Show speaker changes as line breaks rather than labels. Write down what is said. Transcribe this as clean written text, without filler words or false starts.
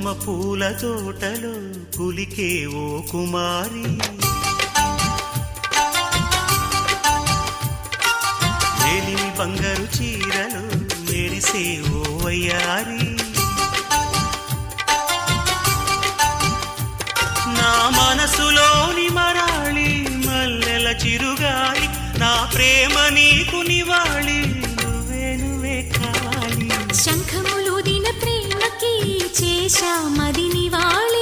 కొమ్మ పూల తోటలో కులికే ఓ కుమారి, మేలిమి బంగారు చీరలు మెరిసే ఓ వయ్యారి, నా మనసులోని మరాళి మల్లెల చిరుగాలి, నా ప్రేమ నీకు నివాళి, నువ్వే నువ్వే కావాలి.
శంఖములు దిన ప్రేమకి చేశా మది నివాళి.